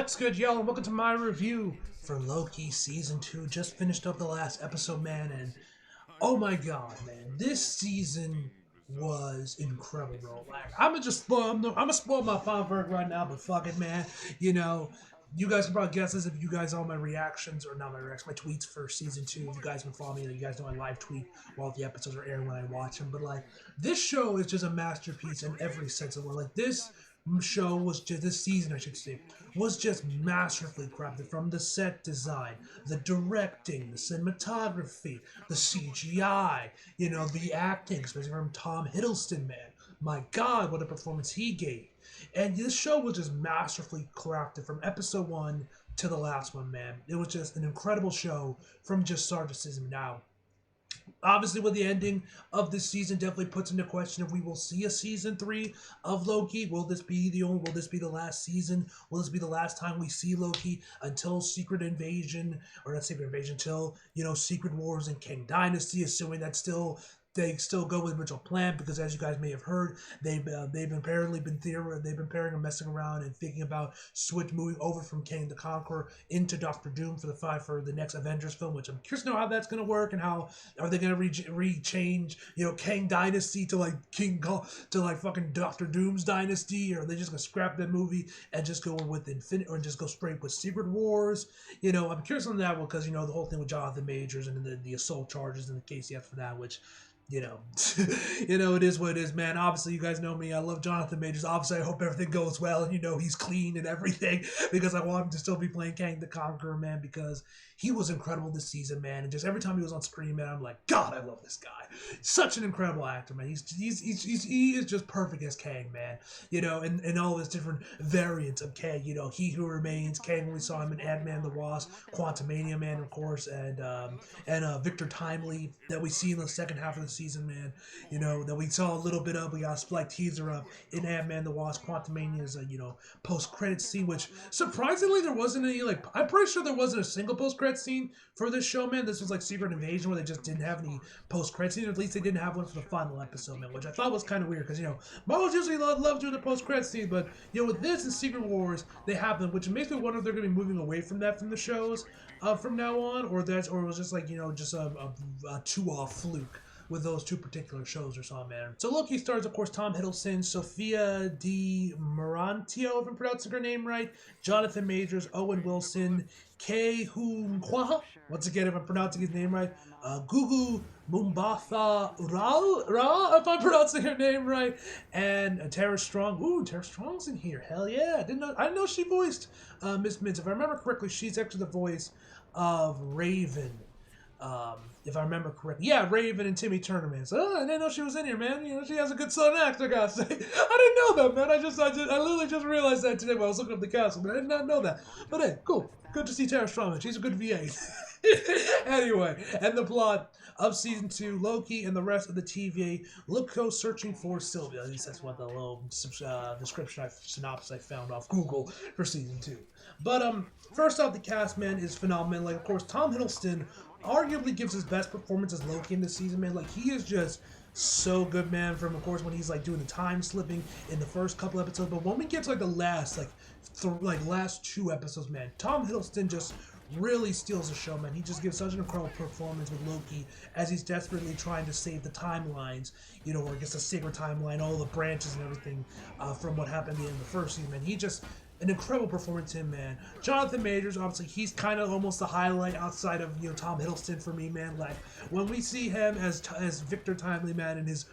What's good, y'all, and welcome to my review for Loki Season 2. Just finished up the last episode, man, and oh my god, man, this season was incredible, bro. Like, I'm gonna spoil my Feinberg right now, but fuck it, man. You know, you guys can probably guess this if you guys saw my reactions, or not my reactions, my tweets for Season 2. If you guys can follow me, you guys know I live tweet while the episodes are airing when I watch them. But, like, this show is just a masterpiece in every sense of the word. Like, this show was just, this season I should say, was just masterfully crafted, from the set design, the directing, the cinematography, the CGI, you know, the acting, especially from Tom Hiddleston, man. My god, what a performance he gave. And this show was just masterfully crafted from episode 1 to the last one, man. It was just an incredible show from just start to season. Now, obviously, with the ending of this season, definitely puts into question if we will see a season 3 of Loki. Will this be the last season? Will this be the last time we see Loki until Secret Invasion, or not Secret Invasion, until, you know, Secret Wars and Kang Dynasty, assuming that they still go with the original plan, because as you guys may have heard, they've been pairing and messing around and thinking about moving over from Kang the Conqueror into Doctor Doom for the next Avengers film, which I'm curious to know how that's going to work, and how are they going to rechange, you know, Kang Dynasty to like fucking Doctor Doom's Dynasty, or are they just going to scrap that movie and just go with Infinite, or just go straight with Secret Wars? You know, I'm curious on that one, because, you know, the whole thing with Jonathan Majors and the assault charges and the case he has for that, which, you know, it is what it is, man. Obviously, you guys know me. I love Jonathan Majors. Obviously, I hope everything goes well, and, you know, he's clean and everything, because I want him to still be playing Kang the Conqueror, man, because he was incredible this season, man. And just every time he was on screen, man, I'm like, God, I love this guy. Such an incredible actor, man. He is just perfect as Kang, man. You know, and all his different variants of Kang. You know, He Who Remains, Kang, when we saw him in Ant-Man the Wasp, Quantumania, man, of course, and Victor Timely, that we see in the second half of the season, man. You know, that we saw a little bit of. We got a slight teaser of in Ant-Man the Wasp. Quantumania's you know, post-credit scene, which surprisingly there wasn't any, like, I'm pretty sure there wasn't a single post-credit scene for this show, man. This was like Secret Invasion, where they just didn't have any post-credit scene, or at least they didn't have one for the final episode, man, which I thought was kind of weird, because, you know, Marvel's usually love doing the post-credit scene, but, you know, with this and Secret Wars, they have them, which makes me wonder if they're going to be moving away from that from the shows from now on, or it was just like, you know, just a two-off fluke with those two particular shows or something, man. So Loki stars, of course, Tom Hiddleston, Sophia Di Marantio, if I'm pronouncing her name right, Jonathan Majors, Owen Wilson, Kei Hoon Kwa, once again, if I'm pronouncing his name right, Gugu Mumbatha Ra, if I'm pronouncing her name right, and Tara Strong. Ooh, Tara Strong's in here. Hell yeah! I didn't know she voiced Miss Mintz. If I remember correctly, she's actually the voice of Raven. If I remember correctly. Yeah, Raven and Timmy Turner, man. So, I didn't know she was in here, man. You know, she has a good southern accent, I gotta say. I didn't know that, man. I literally just realized that today when I was looking up the castle, man. I did not know that. But hey, cool. Good to see Tara Strong, man. She's a good VA. Anyway, and the plot of season 2, Loki and the rest of the TVA look go searching for Sylvia. At least that's what the little synopsis I found off Google for season 2. But first off, the cast, man, is phenomenal. Like, of course, Tom Hiddleston arguably gives his best performance as Loki in this season, man. Like, he is just so good, man. From, of course, when he's like doing the time slipping in the first couple episodes, but when we get to like the last last 2 episodes, man, Tom Hiddleston just really steals the show, man. He just gives such an incredible performance with Loki as he's desperately trying to save the timelines, you know, or I guess the sacred timeline, all the branches and everything from what happened in the first season, man. He just, an incredible performance in, man. Jonathan Majors, obviously, he's kind of almost the highlight outside of, you know, Tom Hiddleston for me, man. Like, when we see him as Victor Timely, man, in his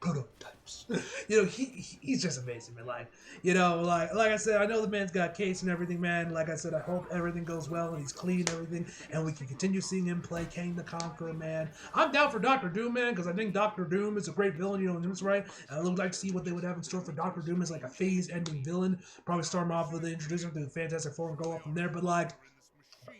prototypes, you know, he's just amazing, man. Like, you know, like I said, I know the man's got case and everything, man. Like I said, I hope everything goes well and he's clean and everything, and we can continue seeing him play Kang the Conqueror, man. I'm down for Doctor Doom, man, because I think Doctor Doom is a great villain, you know, that's right. And I would like to see what they would have in store for Doctor Doom as like a phase-ending villain. Probably start him off with the introduction to the Fantastic Four and go up from there, but like,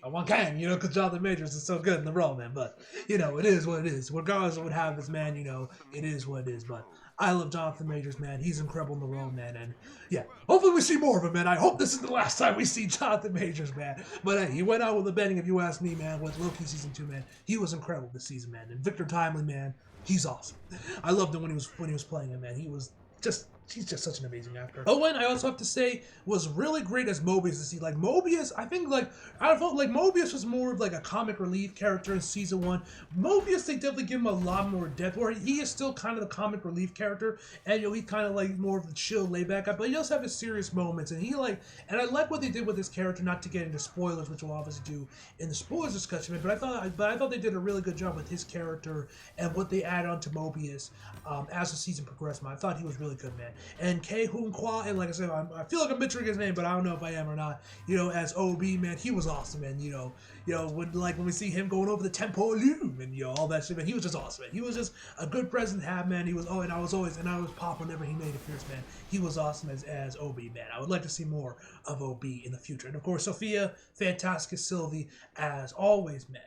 I want Kang, you know, because Jonathan Majors is so good in the role, man. But, you know, it is what it is. Regardless of what happens, man, you know, it is what it is. But I love Jonathan Majors, man. He's incredible in the role, man. And, yeah, hopefully we see more of him, man. I hope this is the last time we see Jonathan Majors, man. But, hey, he went out with a bang, if you ask me, man, with Loki Season 2, man. He was incredible this season, man. And Victor Timely, man, he's awesome. I loved him when he was playing him, man. He was just he's just such an amazing actor. Owen, I also have to say, was really great as Mobius to see. Like Mobius, I think I felt like Mobius was more of like a comic relief character in season 1. Mobius, they definitely give him a lot more depth, where he is still kind of the comic relief character, and he's kind of like more of the chill, laid back guy, but he does have his serious moments, and I like what they did with his character. Not to get into spoilers, which we'll obviously do in the spoilers discussion, but I thought they did a really good job with his character and what they add on to Mobius as the season progressed. Man, I thought he was really good, man. And Ke Huy Quan, and like I said, I feel like I'm butchering his name, but I don't know if I am or not. As OB, man, he was awesome, man. When we see him going over the temple loom and all that shit, man, he was just awesome, man. He was just a good presence to have, man. He was and I was popped whenever he made appearance, man. He was awesome as OB, man. I would like to see more of OB in the future. And of course, Sophia Fantastica Sylvie as always, man.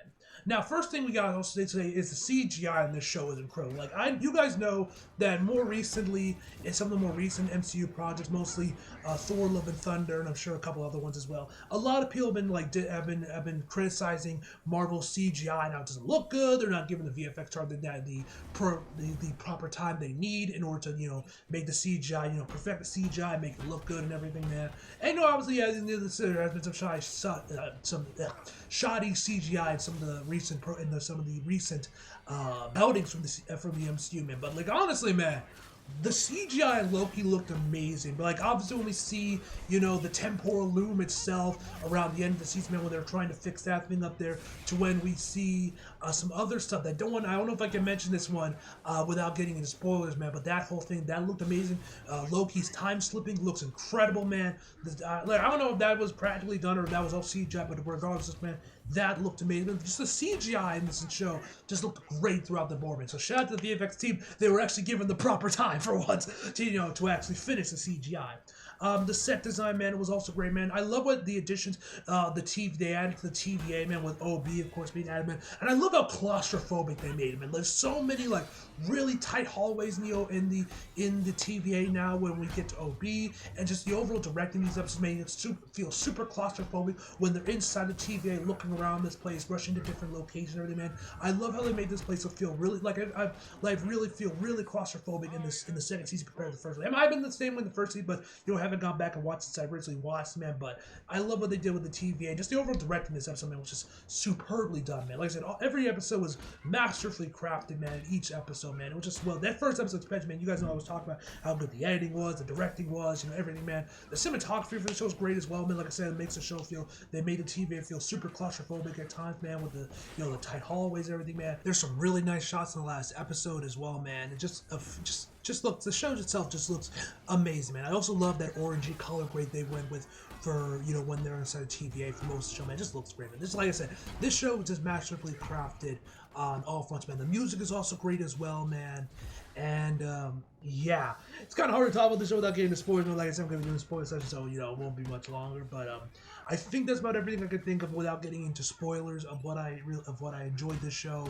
Now, first thing we gotta also say today is the CGI in this show is incredible. You guys know that more recently, in some of the more recent MCU projects, mostly Thor: Love and Thunder, and I'm sure a couple other ones as well. A lot of people have been criticizing Marvel's CGI. Now it doesn't look good. They're not giving the VFX chart the proper time they need in order to make the CGI perfect the CGI, make it look good and everything, man. And obviously, there has been some shoddy CGI in some of the recent outings from the MCU, man. But honestly, man, the CGI in Loki looked amazing. But obviously when we see, the temporal loom itself around the end of the season, man, when they're trying to fix that thing up there, to when we see some other stuff that I don't know if I can mention this one without getting into spoilers, man, but that whole thing, that looked amazing. Loki's time slipping looks incredible, man. I don't know if that was practically done or if that was all CGI, but regardless, man, that looked amazing. Just the CGI in this show just looked great throughout the board, man. So shout out to the VFX team. They were actually given the proper time for once to actually finish the CGI. The set design, man, was also great, man. I love what the additions they added to the TVA, man, with OB, of course, being added, man. And I love how claustrophobic they made it, man. There's so many really tight hallways in the TVA now when we get to OB, and just the overall directing these episodes made it feel super claustrophobic when they're inside the TVA, looking around this place, rushing to different locations and everything, man. I love how they made this place feel really I really feel really claustrophobic in the second season compared to the first one. It might have been the same in the first season, but haven't gone back and watched since I originally watched, man. But I love what they did with the TVA. Just the overall directing this episode, man, was just superbly done, man. Like I said, every episode was masterfully crafted, man. Each episode, man, it was just that first episode, especially, man. You guys know I was talking about how good the editing was, the directing was, everything, man. The cinematography for the show is great as well, man. Like I said, it makes the show they made the TVA feel super claustrophobic at times, man, with the tight hallways and everything, man. There's some really nice shots in the last episode as well, man. It just looks, the show itself just looks amazing, man. I also love that orangey color grade they went with for, when they're inside of TVA for most of the show, man. It just looks great, man. Just like I said, this show was just masterfully crafted on all fronts, man. The music is also great as well, man. And, yeah. It's kind of hard to talk about the show without getting into spoilers. Like I said, I'm going to be doing spoiler session, so, it won't be much longer. But, I think that's about everything I could think of without getting into spoilers of what I enjoyed this show.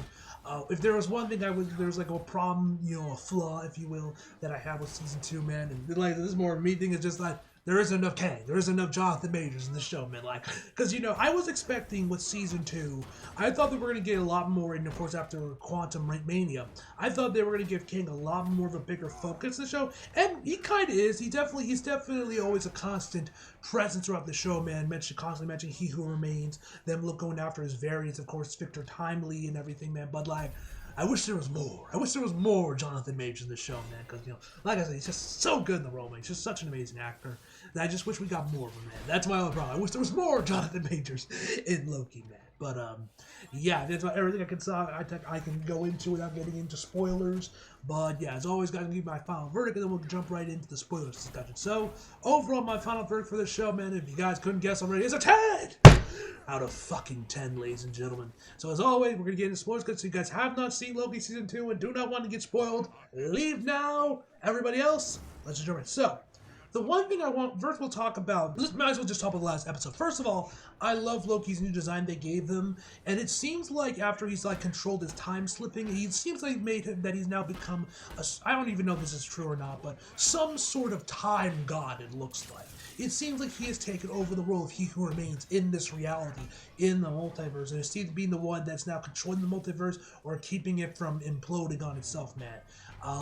If there was one thing there was a problem, a flaw, if you will, that I have with season 2, man, and this is more of me thing, is just there isn't enough Kang. There isn't enough Jonathan Majors in the show, man. Because, I was expecting with season 2, I thought that we're going to get a lot more, and of course, after Quantum Mania, I thought they were going to give Kang a lot more of a bigger focus in the show, and he kind of is. He's definitely always a constant presence throughout the show, man. Constantly mentioning He Who Remains, them going after his variants, of course, Victor Timely and everything, man. But, I wish there was more. I wish there was more Jonathan Majors in the show, man. Because, like I said, he's just so good in the role, man. He's just such an amazing actor. And I just wish we got more of him, man. That's my only problem. I wish there was more Jonathan Majors in Loki, man. But, yeah, that's about everything I can go into without getting into spoilers. But, yeah, as always, guys, I'll give my final verdict, and then we'll jump right into the spoilers discussion. So, overall, my final verdict for this show, man, if you guys couldn't guess already, is a 10! Out of fucking 10, ladies and gentlemen. So as always, we're going to get into spoilers, because if you guys have not seen Loki Season 2 and do not want to get spoiled, leave now. Everybody else, let's jump in. So, the one thing first we'll talk about, might as well just talk about the last episode. First of all, I love Loki's new design they gave him, and it seems like after he's controlled his time slipping, he seems like he's now become I don't even know if this is true or not, but some sort of time god, it looks like. It seems like he has taken over the role of He Who Remains in this reality, in the multiverse, and it seems to be the one that's now controlling the multiverse or keeping it from imploding on itself, man.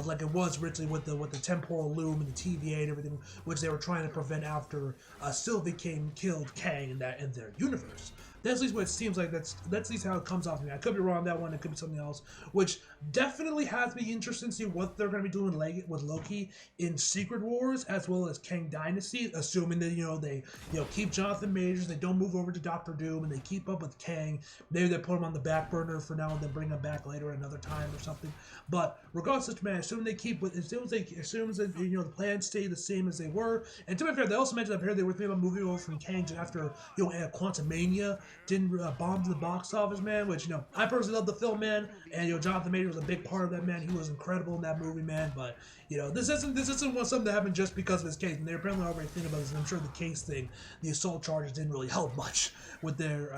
like it was originally with the temporal loom and the TVA and everything, which they were trying to prevent after Sylvie killed Kang in their universe. That's at least what it seems like. That's at least how it comes off to me. I could be wrong on that one. It could be something else, which definitely has me interested in seeing what they're going to be doing with Loki in Secret Wars as well as Kang Dynasty. Assuming that they keep Jonathan Majors, they don't move over to Doctor Doom, and they keep up with Kang. Maybe they put him on the back burner for now and then bring him back later another time or something. But regardless, man, assuming they keep with, assuming that the plans stay the same as they were. And to be fair, they also mentioned that they were thinking about moving over from Kang after Quantumania didn't bomb the box office, man. Which I personally love the film, man, and Jonathan Majors was a big part of that, man. He was incredible in that movie, man. But this isn't something that happened just because of his case, and they're apparently already thinking about this. And I'm sure the case thing, the assault charges, didn't really help much with their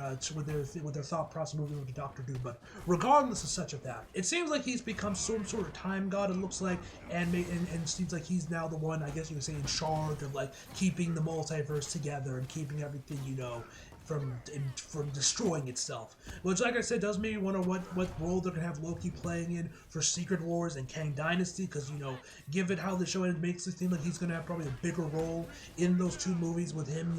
thought process moving over to Doctor Doom. But regardless of such of that, it seems like he's become some sort of time god. It looks like, and it seems like he's now the one, I guess you would say, in charge of like keeping the multiverse together and keeping everything from destroying itself. Which, like I said, does make me wonder what role they're gonna have Loki playing in for Secret Wars and Kang Dynasty, because given how the show makes it seem like he's gonna have probably a bigger role in those two movies, with him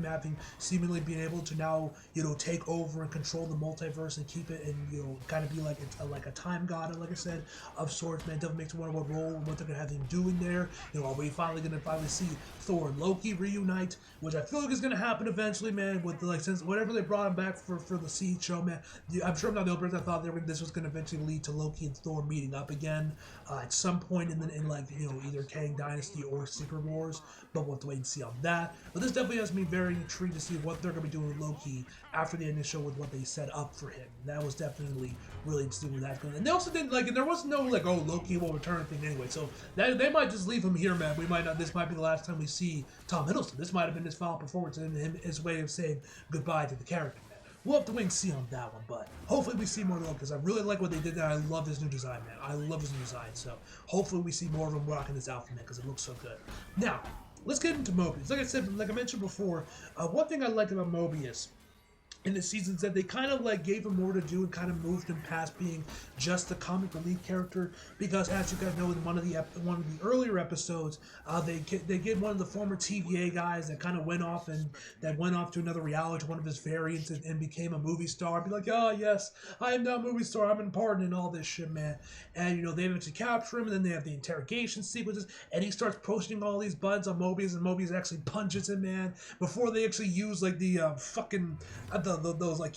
having seemingly being able to now take over and control the multiverse and keep it, and kind of be like a time god, like I said, of sorts. Man, it definitely makes me wonder what they're gonna have him do in there. Are we finally gonna see Thor and Loki reunite, which I feel like is gonna happen eventually, man. With since whatever they brought him back for the Seed show, man, I'm sure I'm not the only person that thought this was gonna eventually lead to Loki and Thor meeting up again at some point in either Kang Dynasty or Secret Wars. But we'll have to wait and see on that. But this definitely has me very intrigued to see what they're gonna be doing with Loki after the initial with what they set up for him. That was definitely really interesting with that. And they also didn't and there was no Loki will return thing anyway. So they might just leave him here, man. We might not. This might be the last time we see Tom Hiddleston. This might have been his final performance and his way of saying goodbye to the character. We'll have to wait and see on that one, but hopefully we see more of Loki, because I really like what they did there. I love his new design, man. I love his new design, so hopefully we see more of him rocking this outfit, man, because it looks so good. Now, let's get into Mobius. Like I mentioned before, one thing I liked about Mobius in the seasons that they kind of gave him more to do and kind of moved him past being just the comic relief character, because as you guys know, in one of the earlier episodes, they get one of the former TVA guys that kind of went off to another reality, to one of his variants, and became a movie star. Be like, oh yes, I am now a movie star. I'm in pardon and all this shit, man. And they eventually capture him, and then they have the interrogation sequences, and he starts posting all these buttons on Mobius, and Mobius actually punches him, man, before they actually use those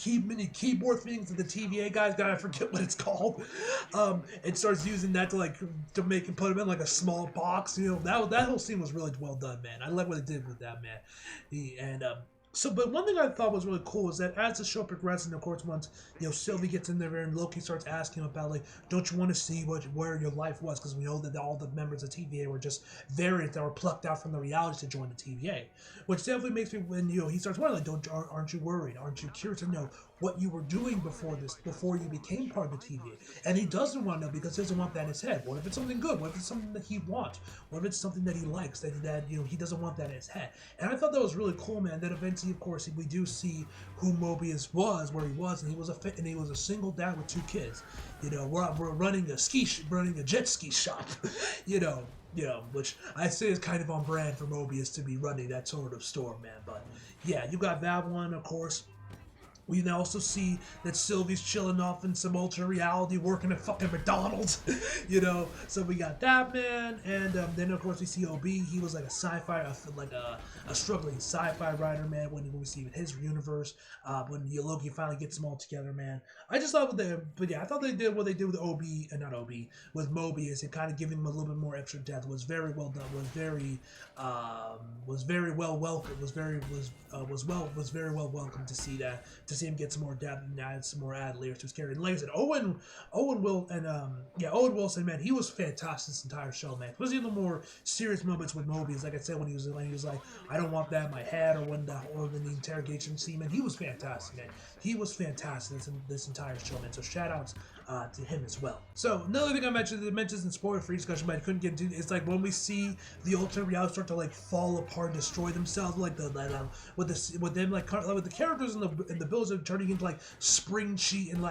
mini keyboard things that the TVA guys got. I forget what it's called. And starts using that to make him put him in a small box. That whole scene was really well done, man. I like what they did with that, man. But one thing I thought was really cool is that as the show progresses, and of course once Sylvie gets in there and Loki starts asking him about don't you want to see where your life was, because we know that all the members of TVA were just variants that were plucked out from the reality to join the TVA, which definitely makes me, when he starts wondering aren't you worried, aren't you curious to know what you were doing before you became part of the TVA? And he doesn't want to know, because he doesn't want that in his head. What if it's something good? What if it's something that he wants? What if it's something that he likes, that he doesn't want that in his head? And I thought that was really cool, man. That eventually, of course, we do see who Mobius was, where he was, and he was a single dad with 2 kids. We're running a jet ski shop. Which I say is kind of on brand for Mobius to be running that sort of store, man. But yeah, you got that one, of course. We now also see that Sylvie's chilling off in some alternate reality, working at fucking McDonald's, So we got that, man, and then of course we see OB. He was like a sci-fi, a struggling sci-fi writer, man. When we see his universe, when Loki finally gets them all together, man. I just thought I thought they did what they did with with Mobius, and kind of giving him a little bit more extra depth. Was very well done. Was very well welcomed. Was very well welcomed to see that. To see him get some more depth and add some more layers to his character. And like I said, Owen Wilson, man, he was fantastic this entire show, man. Especially in the more serious moments with Mobius. Like I said, when he was like, I don't want that in my head, or when the interrogation scene, man, he was fantastic, man. He was fantastic this entire show, man. So shout outs to him as well. So another thing I mentioned in spoiler-free discussion, but I couldn't get into, is when we see the alternate reality start to fall apart and destroy themselves, with the characters in the builds are turning into spring cheat and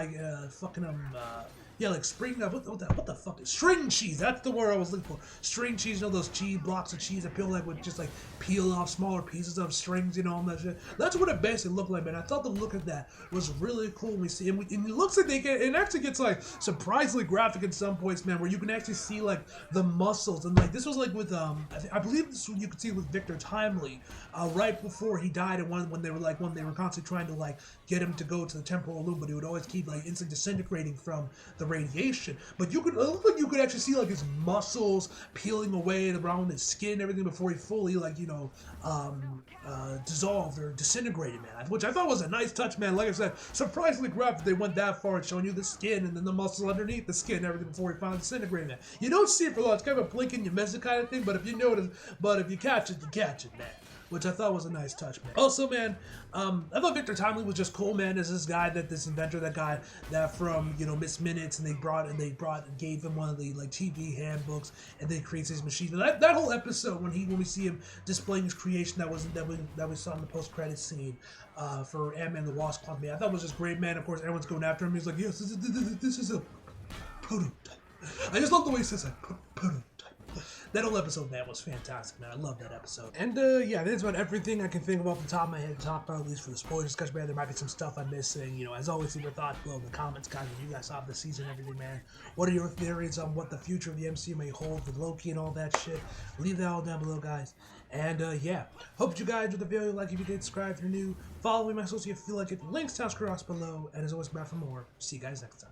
yeah, like spring, what the fuck is string cheese? That's the word I was looking for. String cheese, you know, those cheese blocks of cheese that peel like would just like peel off smaller pieces of strings, you know, all that shit. That's what it basically looked like, man. I thought the look of that was really cool. We see, and it looks like it actually gets like surprisingly graphic at some points, man, where you can actually see like the muscles, and like this was like with I believe this one you could see with Victor Timely, right before he died, and when they were constantly trying to like get him to go to the temporal loop, but he would always keep like instantly disintegrating from the radiation. But you could, it looked like you could actually see like his muscles peeling away around his skin and everything before he fully like, you know, dissolved or disintegrated, man. Which I thought was a nice touch, man. Like I said, surprisingly graphic. They went that far and showing you the skin and then the muscles underneath the skin and everything before he finally disintegrated, man. You don't see it for long. It's kind of a blink and you miss it kind of thing. But if you notice, if you catch it, you catch it, man. Which I thought was a nice touch, man. Also, man, I thought Victor Timely was just cool, man. As this guy, this inventor, that guy that from, you know, Miss Minutes, and they gave him one of the like TV handbooks, and they creates his machine. That whole episode when we see him displaying his creation that we saw in the post credits scene for Ant-Man the Wasp: Quantumania, I thought was just great, man. Of course, everyone's going after him. He's like, yes, this is a prototype. I just love the way he says that, prototype. That whole episode, man, was fantastic, man. I love that episode. And, yeah, that's about everything I can think of off the top of my head, at least for the spoiler discussion, man. There might be some stuff I'm missing. You know, as always, leave your thoughts below in the comments, guys. If you guys saw the season and everything, man. What are your theories on what the future of the MCU may hold with Loki and all that shit? Leave that all down below, guys. And, yeah. Hope you guys enjoyed the video. Like if you did, subscribe if you're new. Follow me on my social if you feel like it. Links down across below. And as always, back for more. See you guys next time.